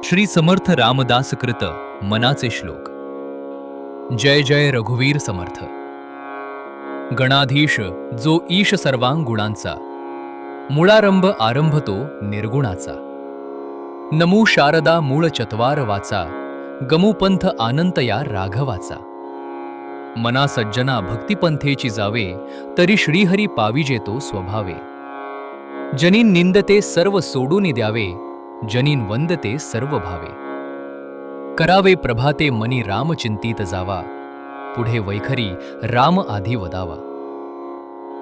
श्री समर्थ रामदास कृत मनाचे श्लोक। जय जय रघुवीर समर्थ। गणाधीश जो ईश सर्वांग गुणांचा, मुळारंभ आरंभ तो निर्गुणाचा। नमू शारदा मूळ चत्वार वाचा, गमुपंथ आनंत या राघवाचा। मना सज्जना भक्तिपंथेची जावे, तरी श्रीहरी पाविजे तो स्वभावे। जनीन निंदते सर्व सोडून द्यावे, जनीन वंदते सर्व भावे। करावे प्रभाते मनी राम चिंतित जावा, पुढे वैखरी राम आधी वदावा।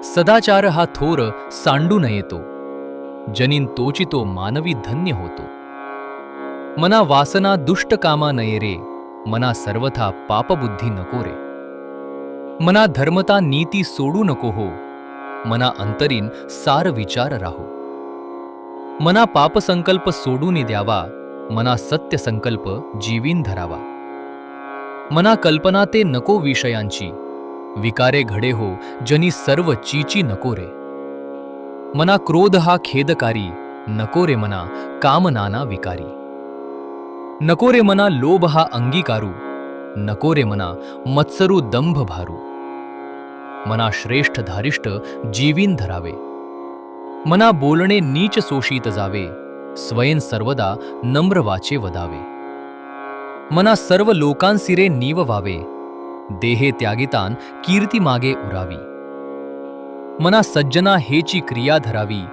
सदाचार हा थोर सांडू नये तो, जनीन तोची तो मानवी धन्य होतो। मना वासना दुष्ट कामा नये रे, मना सर्वथा पापबुद्धी नको रे। मना धर्मता नीती सोडू नको हो, मना अंतरीन सार विचार राहो। मना पाप संकल्प सोडून द्यावा, मना सत्य संकल्प जीवीन धरावा। मना कल्पना ते नको विषयांची, विकारे घडे हो जनी सर्व चीची नको रे। मना क्रोध हा खेदकारी, नको रे मना काम नाना विकारी। नको रे मना लोभ हा अंगीकारू, नको रे मना मत्सरू दंभ भारू। मना श्रेष्ठ धारिष्ट जीवीन धरावे, मना बोलणे नीच सोशीत जावे, स्वयं सर्वदा नम्र वाचे वदावे। मना सर्व लोकांसिरे नीव व्हावे, देहे त्यागितान कीर्ती मागे उरावी। मना सज्जना हेची क्रिया धरावी,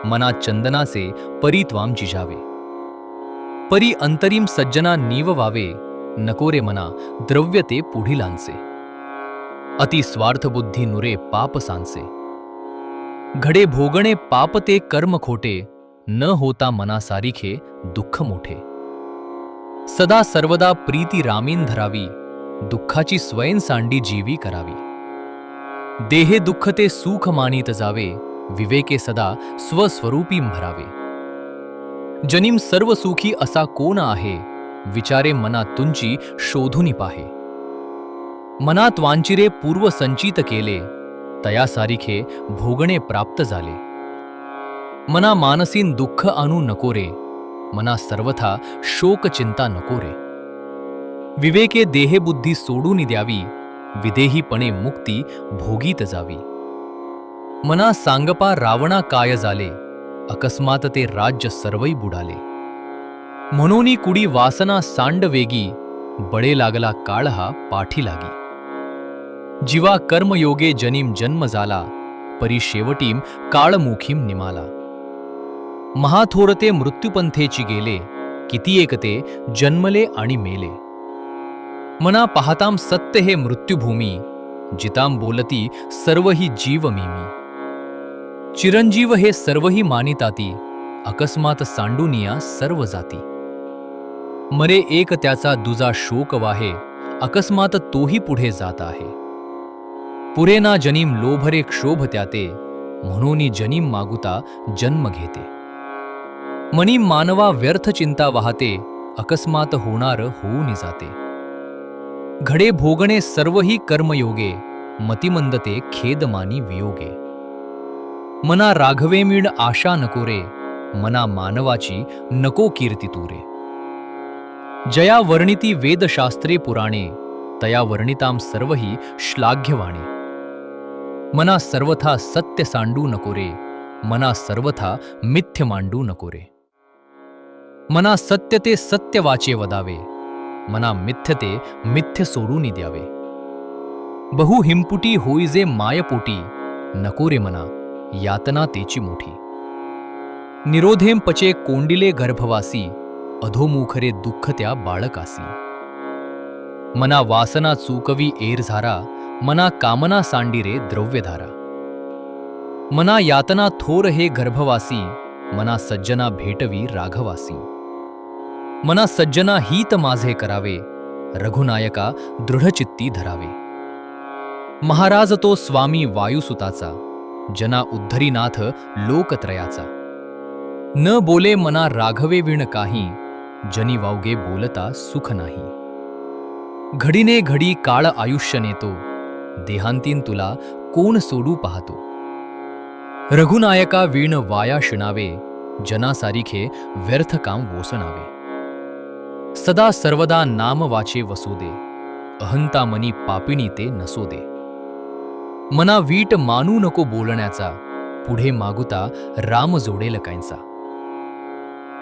मना चंदनाचे परित्वाम जिजावे। परी अंतरीम सज्जना नीव व्हावे, नको रे मना द्रव्य ते पुढिलांचे। अति स्वार्थ बुद्धी नुरे पाप सांचे, घडे भोगणे पाप ते कर्म खोटे, न होता मना सारिखे दुःख मोठे। सदा सर्वदा प्रीती रामीन धरावी, दुःखाची स्वयं सांडी जीवी करावी। देहे दुःख ते सुख मानित जावे, विवेके सदा स्वस्वरूपीं भरावे। जनीम सर्व सुखी असा कोण आहे, विचारे मना तुंची शोधुनी पाहे। मनात वांचिरे पूर्व संचित केले, तया सारिखे भोगणे प्राप्त झाले। मना मानसीन दुःख आणू नको रे, मना सर्वथा शोक चिंता नको रे। विवेके देहे बुद्धी सोडून द्यावी, विदेहीपणे मुक्ती भोगीत जावी। मना सांगपा रावणा काय झाले, अकस्मात ते राज्य सर्वई बुडाले। म्हणून कुडी वासना सांड वेगी, बळे लागला काळ हा पाठी लागी। जीवा कर्मयोगे जनीम जन्म झाला, परी शेवटीम काळमुखीम निमाला। महाथोरते मृत्युपंथेची गेले, किती एकते जन्मले आणि मेले। मना पाहताम सत्य हे मृत्युभूमी, जिताम बोलती सर्वही जीव मीमी। चिरंजीव हे सर्वही मानिताती, अकस्मात सांडूनिया सर्व जाती। मरे एक त्याचा दुजा शोक वाहे, अकस्मात तोही पुढे जात आहे। पुरे ना जनीम लोभरे क्षोभ त्याते, म्हणून जनीम मागुता जन्म घेते। मनी मानवा व्यर्थ चिंता वाहते, अकस्मात होणार होऊन जाते। घडे भोगणे सर्वही कर्मयोगे, मतिमंदते खेद मानी वियोगे। मना राघवे मीण आशा नको रे, मना मानवाची नको कीर्ती तुरे। जया वर्णिती वेदशास्त्रे पुराणे, तया वर्णिताम सर्वही श्लाघ्यवाणे। मना सर्वथा सत्य सांडू नको रे, मना सर्वथा मिथ्य मांडू नको रे। मना सत्य ते सत्य वाचे वदावे, मना मिथ्य ते मिथ्य सोडून द्यावे। बहु हिंपुटी होईजे मायपोटी, नको रे मना यातना तेची मोठी। निरोधेम पचे कोंडिले गर्भवासी, अधोमुखरे दुःख त्या बाळकासी। मना वासना चूकवी एर झारा, मना कामना सांडिरे द्रव्यधारा। मना यातना थोर हे गर्भवासी, मना सज्जना भेटवी राघवासी। मना सज्जना हित माझे करावे, रघुनायका दृढचित्ती धरावे। महाराज तो स्वामी वायुसुताचा, जना उद्धरीनाथ लोकत्रयाचा। न बोले मना राघवे विण काही, जनी वावगे बोलता सुख नाही। घडीने घडी काळ आयुष्य नेतो, देहांतीन तुला कोण सोडू पाहतो। रघुनायका वीण वाया शिणावे, जना सारिखे व्यर्थ काम वोसणावे। सदा सर्वदा नाम वाचे वसुदे, अहंता मनी पापिणी ते नसोदे. मना वीट मानू नको बोलण्याचा, पुढे मागुता राम जोडेल कांचा.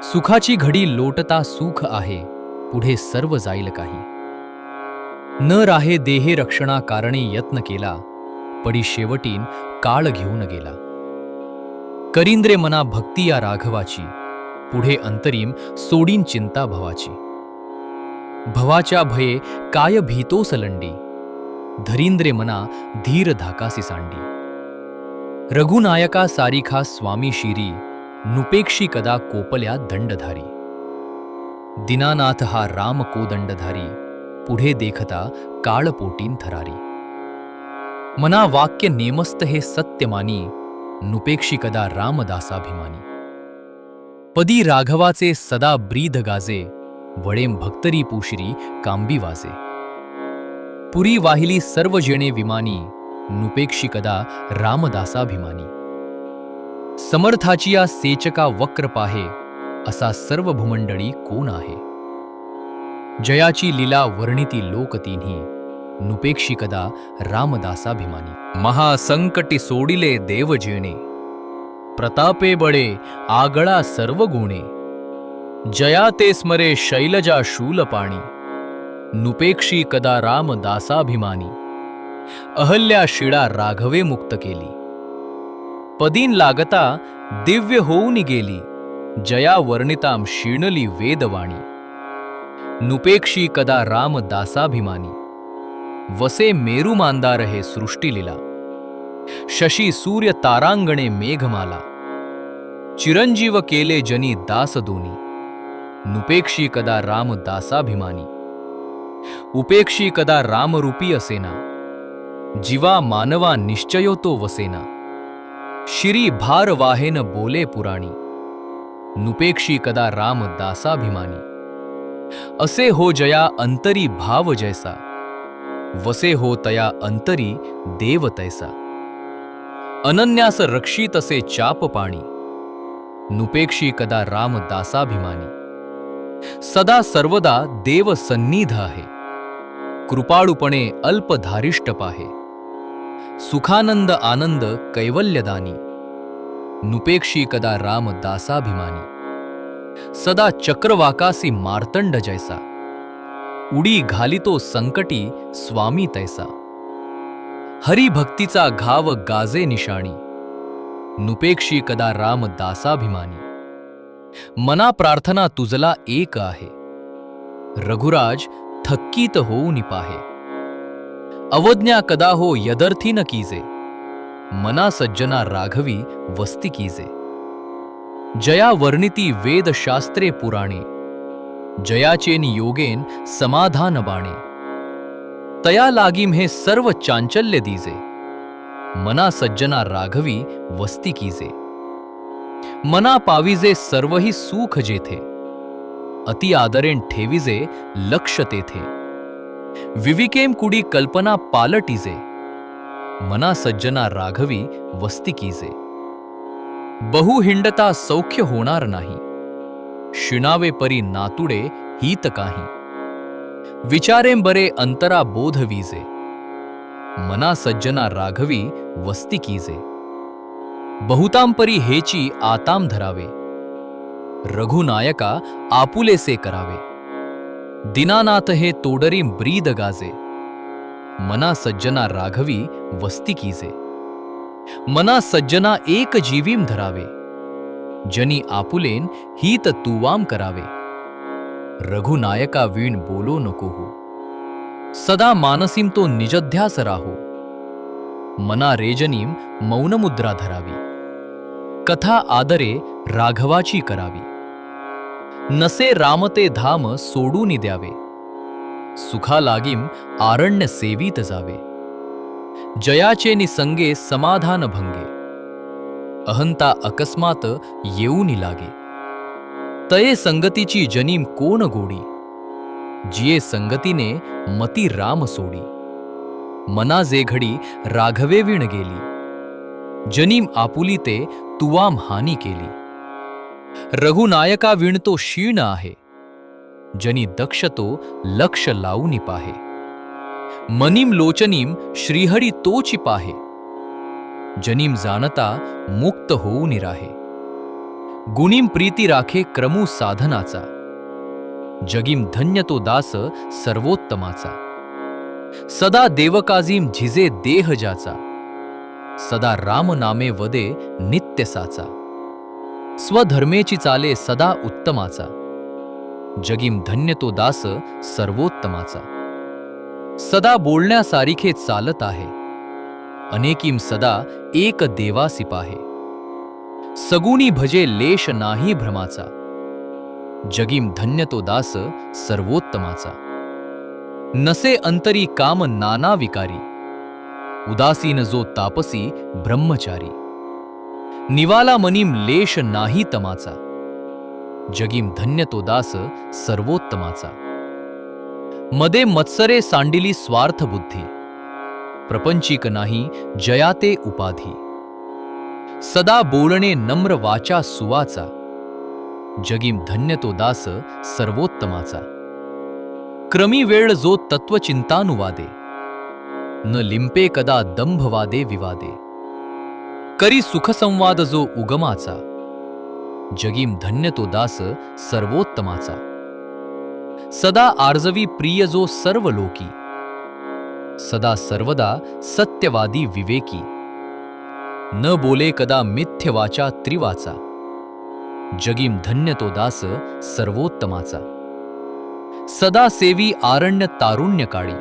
सुखाची घडी लोटता सुख आहे, पुढे सर्व जाईल काही. न राहे देहे रक्षणा कारणे यत्न केला, पडी शेवटीन काळ घेऊन गेला. करींद्रे मना भक्ती या राघवाची, पुढे अंतरीम सोडीन चिंता भवाची. भवाच्या भये काय भीतोस लंडी, धरींद्रे मना धीर धाकासी सांडी. रघुनायका सारिखा स्वामी शिरी, नुपेक्षी कदा कोपल्या दंडधारी. दीनानाथ हा राम कोदंडधारी, पुढे देखता काळपोटीन थरारी. मना वाक्य नेमस्त हे सत्य मानी, नुपेक्षी कदा रामदासाभिमानी. पदी राघवाचे सदा ब्रीद गाजे, वळेम भक्तरी पुशिरी कांबी वाजे. पुरी वाहिली सर्व जेणे विमानी, नुपेक्षी कदा रामदासाभिमानी. समर्थाची या सेचका वक्र पाहे, असा सर्व भूमंडळी कोण आहे. जयाची लीला वर्णिती लोक तिन्ही, नुपेक्षी कदा रामदासाभिमानी. महासंकटी सोडिले देव जेणे, प्रतापे बळे आगळा सर्व गुणे. जया ते स्मरे शैलजा शूलपाणी, नुपेक्षी कदा रामदासाभिमानी. अहल्या शिळा राघवे मुक्त केली, पदीन लागता दिव्य होऊन गेली. जया वर्णिताम शीणली वेदवाणी, नुपेक्षी कदा रामदासाभिमानी. वसे मेरू मांदार हे सृष्टीलीला, शशी सूर्य तारांगणे मेघमाला. चिरंजीव केले जनी दास दोनी, नुपेक्षी कदा रामदासाभिमानी. उपेक्षी कदा रामरूपी असेना, जीवा मानवा निश्चयो तो वसेना. शिरी भार वाहेन बोले पुराणी, नुपेक्षी कदा रामदासाभिमानी. असे हो जया अंतरी भाव जैसा, वसे हो तया अंतरी देव तैसा. अनन्यास रक्षित असे चाप पाणी, नुपेक्षी कदा रामदासाभिमानी. सदा सर्वदा देव सन्निध आहे, कृपाळूपणे अल्पधारिष्ट पाहे. सुखानंद आनंद कैवल्यदानी, नुपेक्षी कदा रामदासाभिमानी. सदा चक्रवाकासी मार्तंड जैसा, उडी घालितो संकटी स्वामी तैसा. हरिभक्तीचा घाव गाजे निशाणी, नुपेक्षी कदा रामदासाभिमानी. मना प्रार्थना तुझला एक आहे, रघुराज थक्कीत होऊन पाहे. अवज्ञा कदा हो यदर्थी न कीजे, मना सज्जना राघवी वस्ती कीजे. जया वर्णिती वेद शास्त्रे पुराणे, जयाचेन योगेन समाधान बाणे. तया लागीम हे सर्व चांचल्य दीजे, मना सज्जना राघवी वस्ती कीजे. मना पाविजे सर्वही सुख जेथे, अति आदरेन ठेविजे लक्ष तेथे. विविकेम कुडी कल्पना पालटीजे, मना सज्जना राघवी वस्ती कीजे. बहु हिंडता सौख्य होणार नाही, शिणावे परी नातुडे हित काही. विचारें बरे अंतरा बोध वीजे, मना सज्जना राघवी वस्ती कीजे. बहुतां परी हेची आताम धरावे, रघुनायका आपुलेसे करावे. दीनानाथ हे तोडरी ब्रीद गाजे, मना सज्जना राघवी वस्ती कीजे. मना सज्जना एक जीवीम धरावे, जनी आपुलेन हित तुवाम करावे. रघुनायका वीण बोलो नको हो, सदा मानसीम तो निजध्यास राहो. मना रेजनीम मौन मुद्रा धरावी, कथा आदरे राघवाची करावी. नसे रामते धाम सोडून द्यावे, सुखा लागीम आरण्य सेवीत जावे. जयाचे निसंगे समाधान भंगे, अहंता अकस्मात येऊनी लागे. तये संगतीची जनीम कोण गोडी, जिये संगतीने मती राम सोडी. मना जे घडी राघवे विण गेली, जनीम आपुली ते तुवाम हानी केली. रघुनायका विण तो क्षीण आहे, जनी दक्षतो लक्ष लावूनी पाहे. मनीम लोचनीम श्रीहरी तोची पाहे. जनीम जाणता मुक्त होऊनी राहे. गुणीम प्रीती राखे क्रमू साधनाचा. जगीम धन्य तो दास सर्वोत्तमाचा. सदा देवकाजीम झिजे देह ज्याचा. सदा राम नामे वदे नित्य साचा. स्वधर्मेची चाले सदा उत्तमाचा. जगीम धन्य तो दास सर्वोत्तमाचा. सदा बोलण्यासारिखे चालत आहे. अनेकीम सदा एक देवासी पाहे. सगुणी भजे लेश नाही भ्रमाचा. जगीम धन्य तो दास सर्वोत्तमाचा. नसे अंतरी काम नाना विकारी. उदासीन जो तापसी ब्रह्मचारी. निवाला मनीम लेश नाही तमाचा. जगीम धन्य तो दास सर्वोत्तमाचा. मदे मत्सरे सांडिली स्वार्थ बुद्धी. प्रपंचिक नाही जयाते उपाधी. सदा बोलणे नम्र वाचा सुवाचा. जगीम धन्य तो दास सर्वोत्तमाचा. क्रमी वेळ जो तत्वचिंतानुवादे. न लिंपे कदा दंभवादे विवादे. करी सुखसंवाद जो उगमाचा. जगीम धन्य तो दास सर्वोत्तमाचा. सदा आर्जवी प्रिय जो सर्व लोकी. सदा सर्वदा सत्यवादी विवेकी. न बोले कदा मिथ्य वाचा त्रिवाचा. जगीम धन्य तो दास सर्वोत्तमाचा. सदा सेवी आरण्य तारुण्य काळी.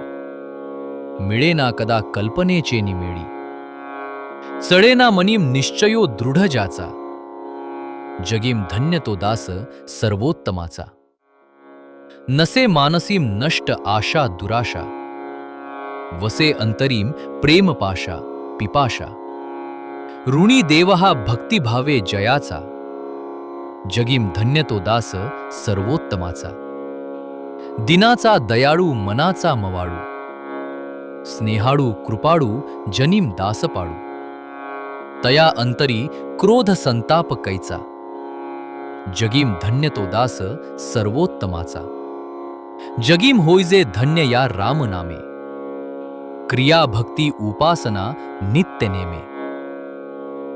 मिळेना कदा कल्पनेचे निमेळी. चढेना मनीम निश्चयो दृढ ज्याचा. जगीम धन्य तो दास सर्वोत्तमाचा. नसे मानसीम नष्ट आशा दुराशा. वसे अंतरीम प्रेम पाशा पिपाशा. ऋणी देव हा भक्तिभावे जयाचा. जगीम धन्य तो दास सर्वोत्तमाचा. दिनाचा दयाळू मनाचा मवाळू. स्नेहाळू कृपाळू जनीम दास पाळू. तया अंतरी क्रोध संताप कैचा. जगीम धन्य तो दास सर्वोत्तमाचा. जगीम होईजे धन्य या राम नामे. क्रिया भक्ती उपासना नित्य नेमे.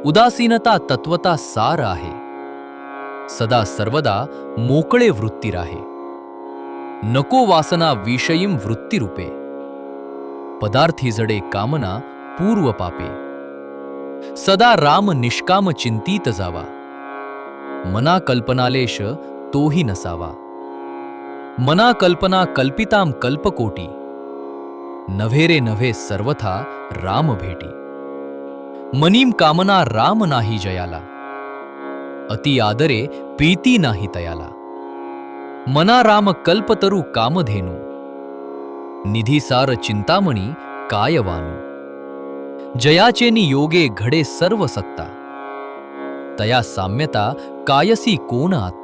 उदासीनता तत्वता सार आहे. सदा सर्वदा मोकळे वृत्ती राहे. नको वासना विषयीम वृत्ती रूपे. पदार्थी जडे कामना पूर्व पापे. सदा राम निष्काम चिंतीत जावा. मना कल्पनालेश तोही नसावा. मना कल्पना कल्पिताम कल्पकोटी. नव्हे रे नव्हे सर्वथा राम भेटी. मनीम कामना राम नाही जयाला. अति आदरे प्रीती नाही तयाला. मना राम कल्पतरू कामधेनू. निधीसार चिंतामणी कायवानू. जयाचेनी योगे घडे सर्व सत्ता. तया साम्यता कायसी कोण आता.